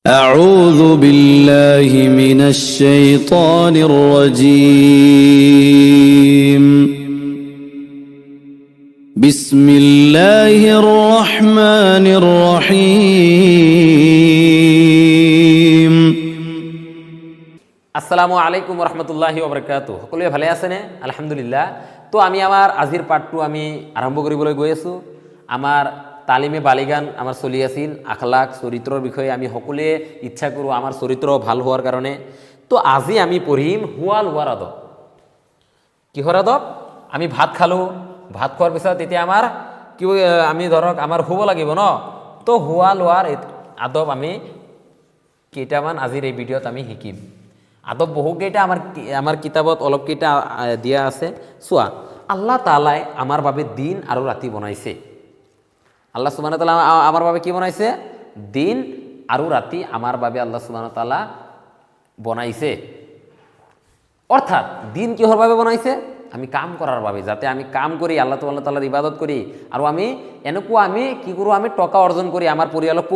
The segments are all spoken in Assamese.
أعوذ بالله من الشيطان الرجيم بسم الله الرحمن الرحيم আসসালামু আলাইকুম রহমতুল্লাহি ওবরাকাতুহু। সকলোৱে ভালে আছেনে? আলহামদুলিল্লাহ। তো আমি আমাৰ আজিৰ পাঠটো আমি আৰম্ভ কৰিবলৈ গৈ আছোঁ। আমাৰ তালিমে বালিগান আমাৰ চলি আছিল। আখলাক চৰিত্ৰৰ বিষয়ে আমি সকলোৱে ইচ্ছা কৰোঁ আমাৰ চৰিত্ৰ ভাল হোৱাৰ কাৰণে। তো আজি আমি পঢ়িম হোৱা লোৱাৰ আদব। কিহৰ আদব? আমি ভাত খালোঁ, ভাত খোৱাৰ পিছত এতিয়া আমাৰ কি আমি ধৰক আমাৰ শুব লাগিব ন। তো হোৱা লোৱাৰ আদব আমি কেইটামান আজিৰ এই ভিডিঅ'ত আমি শিকিম। আদব বহুকেইটা আমাৰ কিতাপত অলপকেইটা দিয়া আছে। চোৱা, আল্লাহ তাআলাই আমাৰ বাবে দিন আৰু ৰাতি বনাইছে। আল্লাহ সুবহানাহু ওয়া তাআলা আমাৰ বাবে কি বনাইছে? দিন আৰু ৰাতি আমাৰ বাবে আল্লাহ সুবহানাহু ওয়া তাআলা বনাইছে। অৰ্থাৎ দিন কিহৰ বাবে বনাইছে? আমি কাম কৰাৰ বাবে, যাতে আমি কাম কৰি আল্লাহ তাআলাৰ ইবাদত কৰি আৰু আমি এনেকুৱা আমি কি কৰোঁ, আমি টকা অৰ্জন কৰি আমাৰ পৰিয়ালক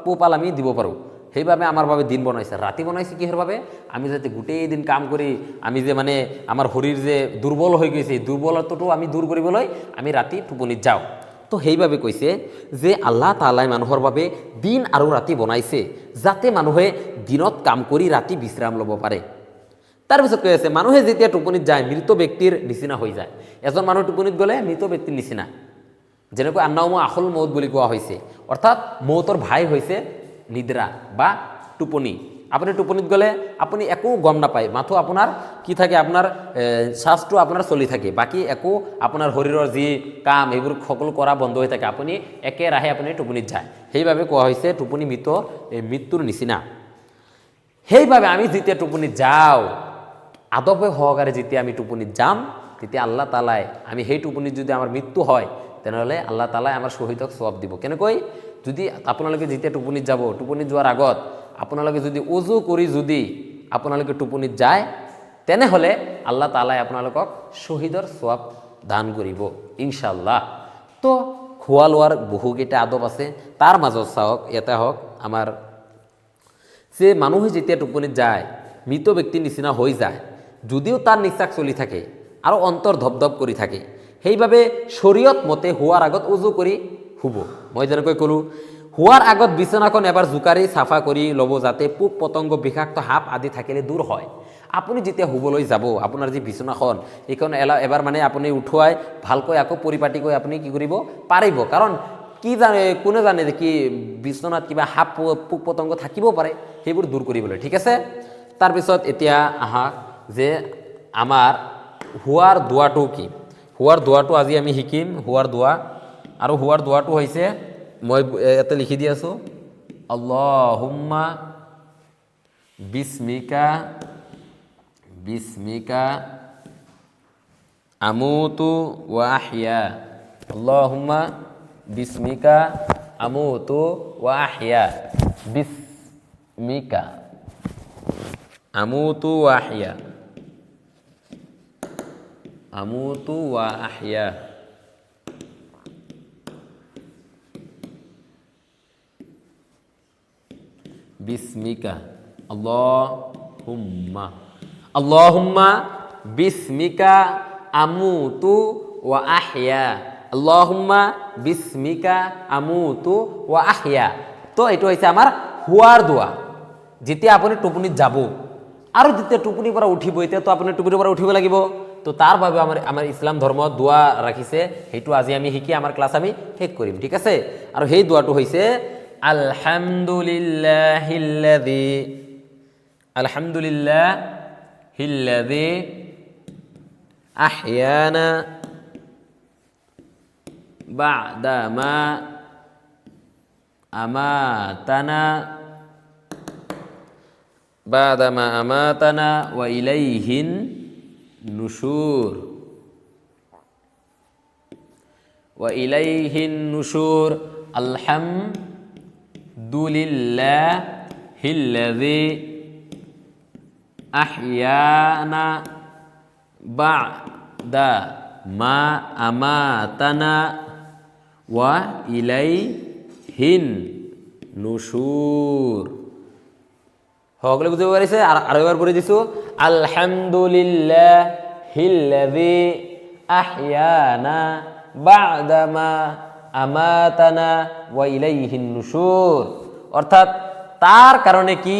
পোহপাল আমি দিব পাৰোঁ। সেইবাবে আমাৰ বাবে দিন বনাইছে। ৰাতি বনাইছে কিহৰ বাবে? আমি যাতে গোটেই দিন কাম কৰি আমি যে মানে আমাৰ শৰীৰ যে দুৰ্বল হৈ গৈছে, দুৰ্বলতাটো আমি দূৰ কৰিবলৈ আমি ৰাতি টোপনিত যাওঁ। তো সেইবাবে কৈছে যে আল্লাহ তাআলাই মানুহৰ বাবে দিন আৰু ৰাতি বনাইছে, যাতে মানুহে দিনত কাম কৰি ৰাতি বিশ্ৰাম ল'ব পাৰে। তাৰপিছত কৈ আছে, মানুহে যেতিয়া টোপনিত যায় মৃত ব্যক্তিৰ নিচিনা হৈ যায়। এজন মানুহ টোপনিত গ'লে মৃত ব্যক্তিৰ নিচিনা। যেনেকৈ আন্নাউমু আখুল মৌত বুলি কোৱা হৈছে, অৰ্থাৎ মৌতৰ ভাই হৈছে নিদ্ৰা বা টোপনি। আপুনি টোপনিত গ'লে আপুনি একো গম নাপায়, মাথো আপোনাৰ কি থাকে, আপোনাৰ শ্বাসটো আপোনাৰ চলি থাকে, বাকী একো আপোনাৰ শৰীৰৰ যি কাম এইবোৰ সকলো কৰা বন্ধ হৈ থাকে, আপুনি একেৰাহে আপুনি টোপনিত যায়। সেইবাবে কোৱা হৈছে টোপনি মৃত্যুৰ নিচিনা। সেইবাবে আমি যেতিয়া টোপনিত যাওঁ, আদবে সহকাৰে যেতিয়া আমি টোপনিত যাম, তেতিয়া আল্লাহ তাআলাই আমি সেই টোপনিত যদি আমাৰ মৃত্যু হয়, তেনেহ'লে আল্লাহ তাআলাই আমাৰ শ্বহীদক সওয়াব দিব। কেনেকৈ? যদি আপোনালোকে যেতিয়া টোপনিত যাব, টোপনিত যোৱাৰ আগত আপোনালোকে যদি উজু কৰি যদি আপোনালোকে টোপনিত যায়, তেনেহ'লে আল্লাহ তাআলাই আপোনালোকক শ্বহীদৰ সওয়াব দান কৰিব ইনশাআল্লাহ। তো খোৱা লোৱাৰ বহুকেইটা আদব আছে, তাৰ মাজত চাওক এটা হওক আমাৰ যে মানুহে যেতিয়া টোপনিত যায় মৃত ব্যক্তিৰ নিচিনা হৈ যায়, যদিও তাৰ নিশ্বাস চলি থাকে আৰু অন্তৰ ধপধপ কৰি থাকে। সেইবাবে শৰীয়ত মতে শোৱাৰ আগত উজু কৰি শুব। মই যেনেকৈ ক'লোঁ, শোৱাৰ আগত বিচনাখন এবাৰ জোকাৰি চাফা কৰি ল'ব, যাতে পোক পতংগ বিষাক্ত সাপ আদি থাকিলে দূৰ হয়। আপুনি যেতিয়া শুবলৈ যাব, আপোনাৰ যি বিচনাখন এইখন এবাৰ মানে আপুনি উঠুৱাই ভালকৈ আকৌ পৰিপাটিকৈ আপুনি কি কৰিব পাৰিব। কাৰণ কি জানে, কোনে জানে যে কি বিচনাত কিবা সাপ পোক পতংগ থাকিব পাৰে, সেইবোৰ দূৰ কৰিবলৈ। ঠিক আছে। তাৰপিছত এতিয়া আহা যে আমাৰ শোৱাৰ দোৱাটো কি? শোৱাৰ দোৱাটো আজি আমি শিকিম, শোৱাৰ দোৱা। আৰু শোৱাৰ দোৱাটো হৈছে, মই ইয়াতে লিখি দি আছোঁ, আল্লাহুম্মা বিস্মিকা আমুতু ওয়া আহয়া। আল্লাহুম্মা বিস্মিকা আমুতু ওয়া আহয়া। বিস্মিকা আমুতু ওয়া আহয়া। আমুতু ওয়া আহয়া। বিস্মিকা আল্লাহুম্মা বিস্মিকা আমুতু ওয়া আহয়া। আল্লাহুম্মা বিস্মিকা আমুতু ওয়া আহয়া। তো এইটো হৈছে আমাৰ শোৱাৰ দোৱা, যেতিয়া আপুনি টোপনিত যাব আৰু যেতিয়া টোপনিৰ পৰা উঠিব। এতিয়াতো আপুনি টোপনিৰ পৰা উঠিব লাগিব, তো তাৰ বাবে আমাৰ ইছলাম ধৰ্মত দোৱা ৰাখিছে, সেইটো আজি আমি শিকি আমাৰ ক্লাছ আমি শেষ কৰিম। ঠিক আছে। আৰু সেই দোৱাটো হৈছে আলহামদুলিল্লাহিল্লাযী আহয়ানা বা'দামা আমাতানা ওয়া ইলাইহিন নুশুর। আলহামদুলিল্লাহিল্লাযী আহয়ানা বা'দা মা আমাতানা ওয়া ইলাইহিন নুশুর। সকলে বুঝতে পারিছে? আর এবার পড়ে দিছো আলহামদুলিল্লাহিল্লাযী আহইয়ানা বা'দামা আমাতানা ওয়া ইলাইহিন নুশুর। অর্থাৎ তার কারণে কি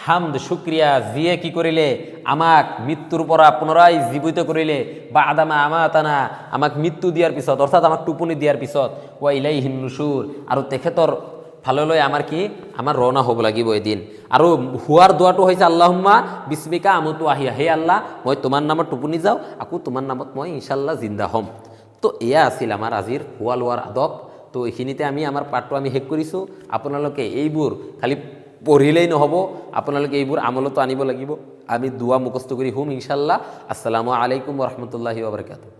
হামদ শুকরিয়া জিয়ে কি করিলে আমাক মৃত্যুর পরা পুনরায় জীবিত করিলে, বা আদামা আমাতানা আমাক মৃত্যু দিয়ার পিছত অর্থাৎ আমাক টুপনি দিয়ার পিছত, ওয়া ইলাইহিন নুশুর আৰু তেখেতৰ ভাললৈ আমাৰ কি আমাৰ ৰওনা হ'ব লাগিব এদিন। আৰু হোৱাৰ দোৱাটো হৈছে আল্লাহুম্মা বিস্মিকা আমুতু আহিয়া, হে আল্লাহ মই তোমাৰ নামত টোপনি যাওঁ, আকৌ তোমাৰ নামত মই ইনশাল্লাহ জিন্দা হ'ম। তো এয়া আছিল আমাৰ আজিৰ হোৱা লোৱাৰ আদব। তো এইখিনিতে আমি আমাৰ পাঠটো আমি শেষ কৰিছোঁ। আপোনালোকে এইবোৰ খালি পঢ়িলেই নহ'ব, আপোনালোকে এইবোৰ আমলতো আনিব লাগিব। আমি দুৱা মুখস্থ কৰি হুম ইনশাল্লাহ। আসসালামু আলাইকুম ওয়া ৰাহমাতুল্লাহি ওয়া বাৰাকাতুহু।